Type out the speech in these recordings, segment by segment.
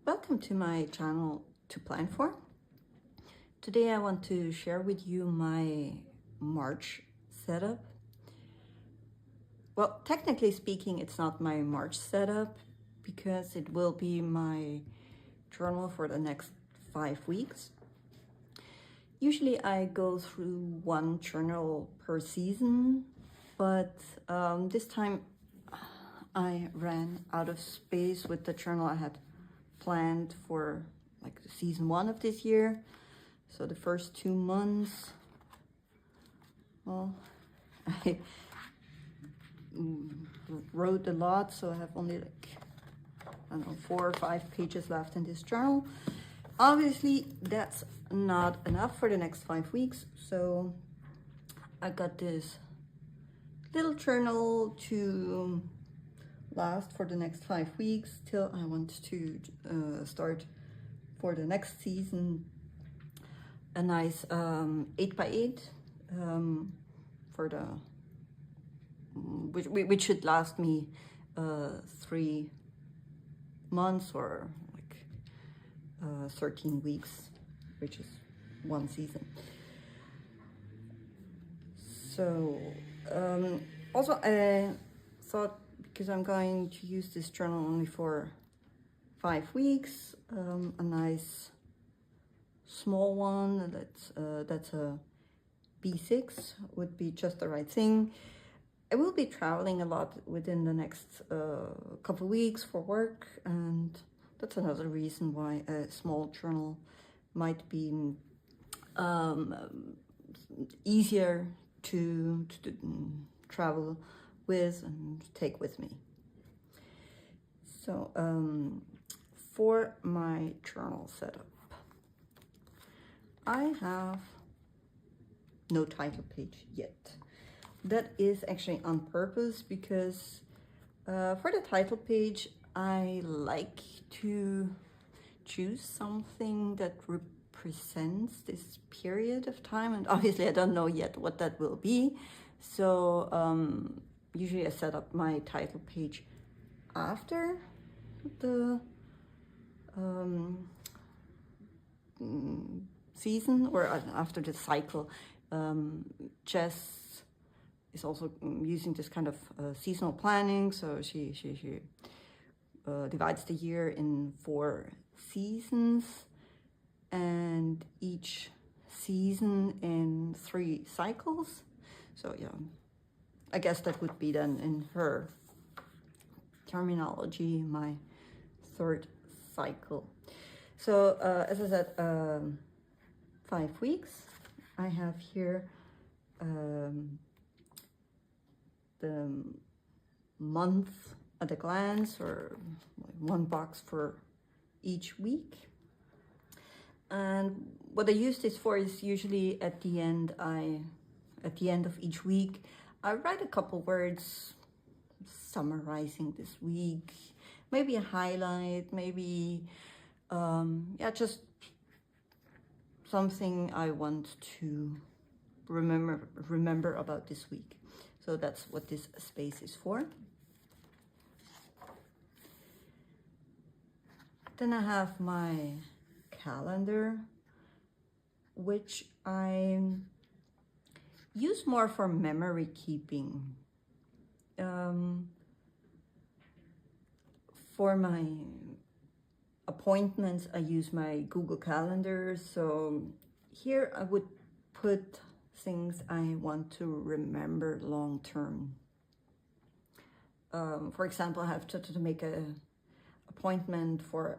Welcome to my channel to plan for. Today I want to share with you my March setup. Well, technically speaking, it's not my March setup because it will be my journal for the next 5 weeks. Usually I go through one journal per season, but this time I ran out of space with the journal I had planned for like season 1 of this year. So the first 2 months, well, I wrote a lot, so I have only like, I don't know, 4 or 5 pages left in this journal. Obviously, that's not enough for the next 5 weeks, so I got this little journal to last for the next 5 weeks till I want to start for the next season a nice 8x8 for the which should last me 3 months or like 13 weeks, which is one season. So also I thought, because I'm going to use this journal only for 5 weeks, a nice small one that's a B6 would be just the right thing. I will be traveling a lot within the next couple of weeks for work, and that's another reason why a small journal might be easier to travel with and take with me. So for my journal setup, I have no title page yet. That is actually on purpose because for the title page, I like to choose something that represents this period of time, and obviously I don't know yet what that will be. So usually I set up my title page after the season or after the cycle. Jess is also using this kind of seasonal planning, so she divides the year in 4 seasons and each season in 3 cycles. So yeah, I guess that would be then, in her terminology, my 3rd cycle. So as I said, 5 weeks. I have here the month at a glance, or one box for each week. And what I use this for is usually at the end of each week, I write a couple words summarizing this week, maybe a highlight, maybe just something I want to remember about this week. So that's what this space is for. Then I have my calendar, which I use more for memory keeping. For my appointments, I use my Google Calendar. So here I would put things I want to remember long term. For example, I have to make an appointment for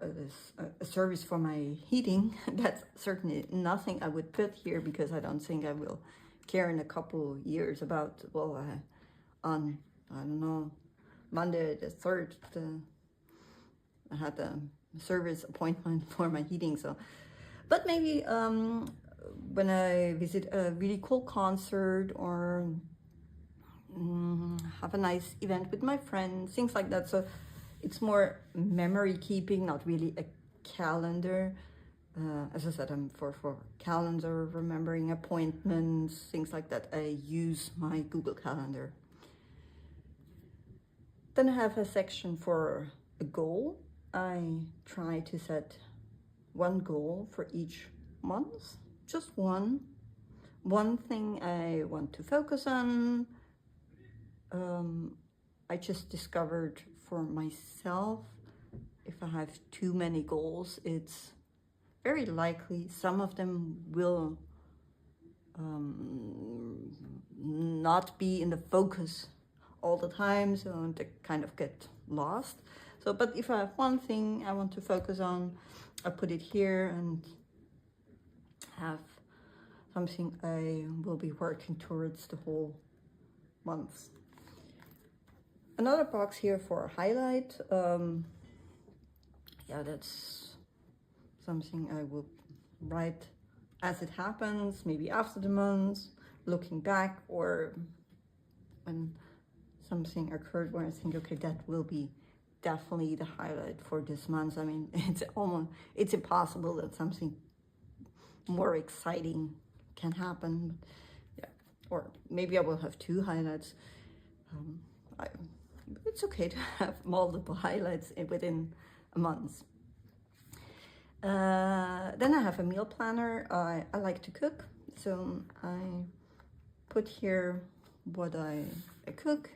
a service for my heating. That's certainly nothing I would put here because I don't think I will care in a couple years about, well, on, I don't know, Monday the 3rd, I had a service appointment for my heating. So, but maybe when I visit a really cool concert or have a nice event with my friends, things like that. So it's more memory keeping, not really a calendar. As I said, I'm for calendar, remembering appointments, things like that. I use my Google Calendar. Then I have a section for a goal. I try to set one goal for each month, just one thing I want to focus on. I just discovered for myself, if I have too many goals, it's very likely some of them will not be in the focus all the time, so they kind of get lost. So, but if I have one thing I want to focus on, I put it here and have something I will be working towards the whole month. Another box here for highlight. Yeah, that's something I will write as it happens, maybe after the month, looking back, or when something occurred where I think, okay, that will be definitely the highlight for this month. I mean, it's impossible that something more exciting can happen. Yeah, or maybe I will have two highlights. It's okay to have multiple highlights within a month. Then I have a meal planner. I like to cook, so I put here what I cook,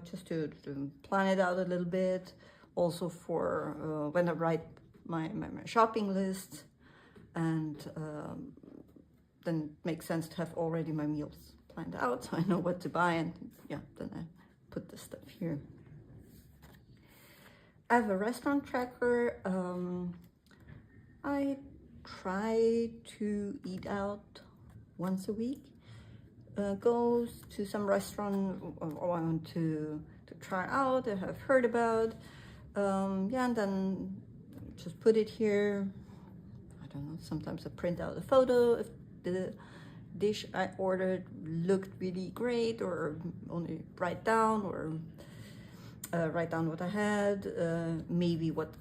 just to plan it out a little bit. Also for when I write my shopping list, and then it makes sense to have already my meals planned out, so I know what to buy, and yeah, then I put the stuff here. I have a restaurant tracker. I try to eat out once a week. Go to some restaurant I want to try out, I have heard about. Yeah, and then just put it here. I don't know, sometimes I print out a photo if the dish I ordered looked really great, or only write down, or write down what I had, maybe what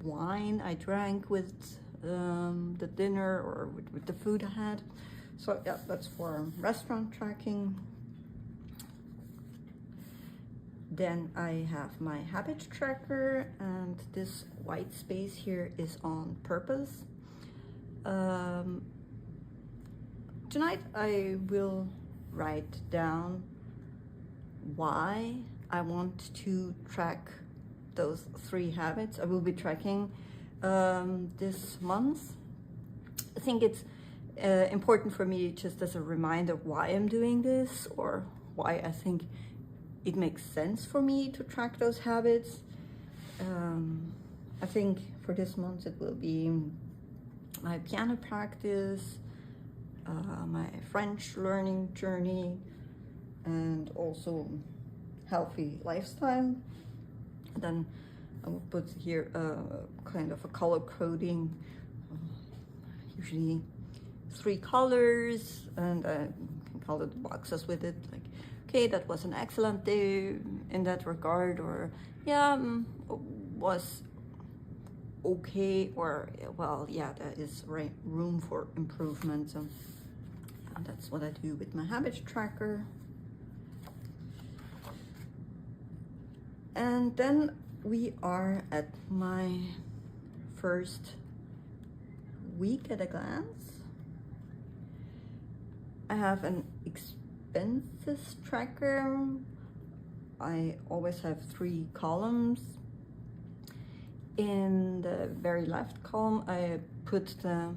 wine I drank with the dinner, or with the food I had. So yeah, that's for restaurant tracking. Then I have my habit tracker, and this white space here is on purpose. Tonight I will write down why I want to track those 3 habits I will be tracking this month. I think it's important for me, just as a reminder, why I'm doing this, or why I think it makes sense for me to track those habits. I think for this month it will be my piano practice, my French learning journey, and also healthy lifestyle. Then I will put here kind of a color coding, usually 3 colors, and I can color the boxes with it, like, okay, that was an excellent day in that regard, or yeah, was okay, or well, yeah, there is room for improvement. So and that's what I do with my habit tracker. And then we are at my first week at a glance. I have an expenses tracker. I always have 3 columns. In the very left column, I put the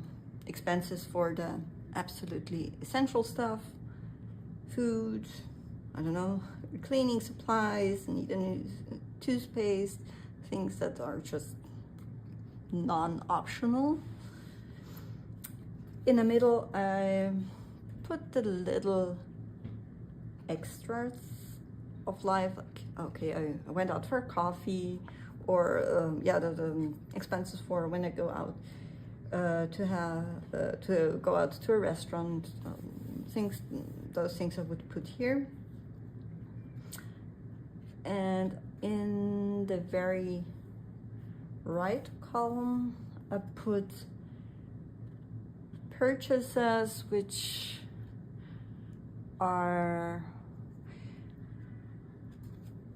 expenses for the absolutely essential stuff, food, I don't know, cleaning supplies, need a new toothpaste, things that are just non-optional. In the middle, I put the little extras of life, like, okay, I went out for coffee, or yeah, the expenses for when I go out to go out to a restaurant, those things I would put here. And in the very right column, I put purchases which are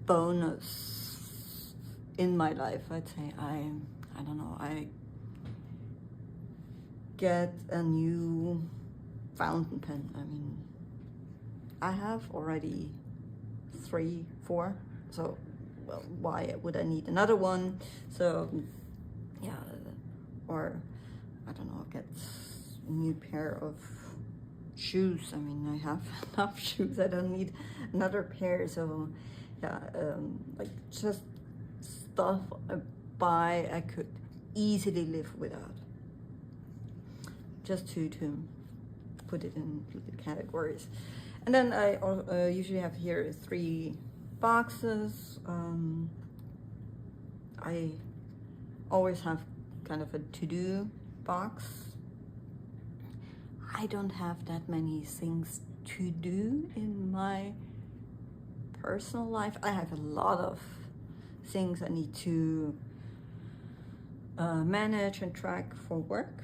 bonus in my life, I'd say I don't know, I get a new fountain pen. I mean, I have already 3, 4, so well, why would I need another one? So yeah, or I don't know, get a new pair of shoes. I mean, I have enough shoes, I don't need another pair. So yeah, like just stuff I buy I could easily live without, just to put it in categories. And then I usually have here 3 boxes. I always have kind of a to-do box. I don't have that many things to do in my personal life. I have a lot of things I need to manage and track for work,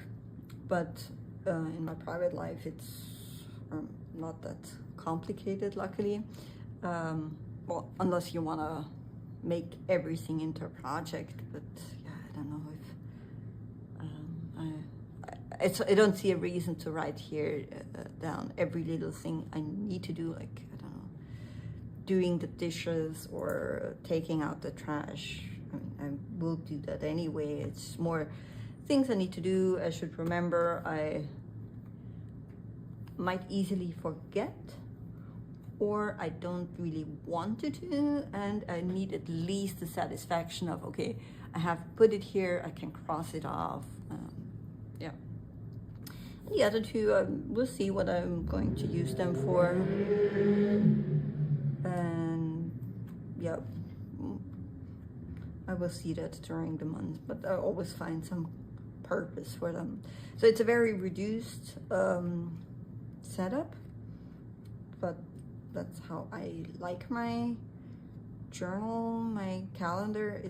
but in my private life it's not that complicated, luckily. Well, unless you want to make everything into a project, but yeah, I don't know if I don't see a reason to write here down every little thing I need to do, like, I don't know, doing the dishes or taking out the trash. I mean, I will do that anyway. It's more things I need to do, I should remember, I might easily forget, or I don't really want to do, and I need at least the satisfaction of, okay, I have put it here, I can cross it off. Yeah. The other 2, we'll see what I'm going to use them for. And yeah, I will see that during the month, but I always find some purpose for them. So it's a very reduced setup, but that's how I like my journal, my calendar.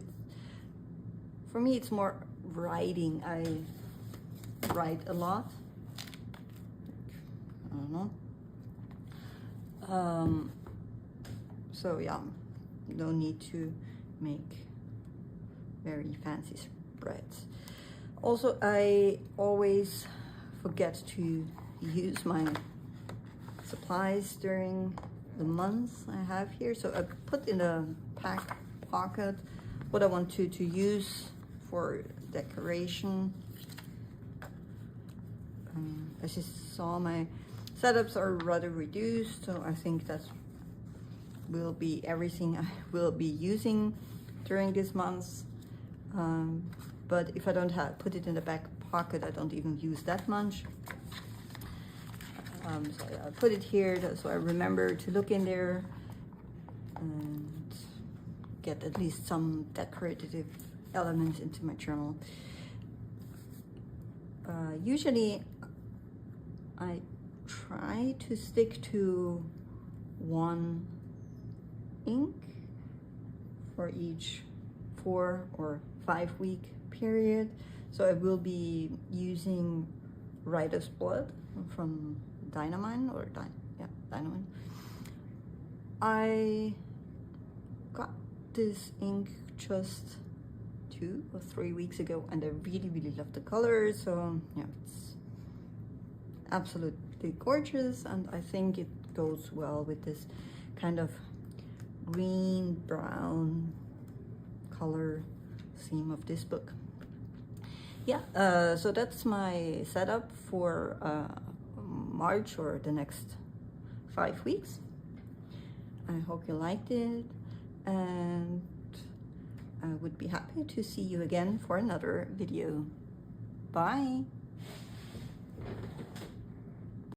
For me, it's more writing. I write a lot. I don't know. So yeah, no need to make very fancy spreads. Also, I always forget to use my supplies during the months I have here. So I put in a back pocket what I want to use for decoration. As you saw, my setups are rather reduced, so I think that will be everything I will be using during this month. But if I don't put it in the back pocket, I don't even use that much. So yeah, I put it here so I remember to look in there and get at least some decorative elements into my journal. Usually I try to stick to 1 ink for each 4 or 5 week period. So I will be using Writer's Blood from Dynamine, or Dynamine. I got this ink just 2 or 3 weeks ago, and I really love the color. So yeah, it's absolutely gorgeous, and I think it goes well with this kind of green brown color theme of this book. Yeah, so that's my setup for March, or the next 5 weeks. I hope you liked it, and I would be happy to see you again for another video. Bye.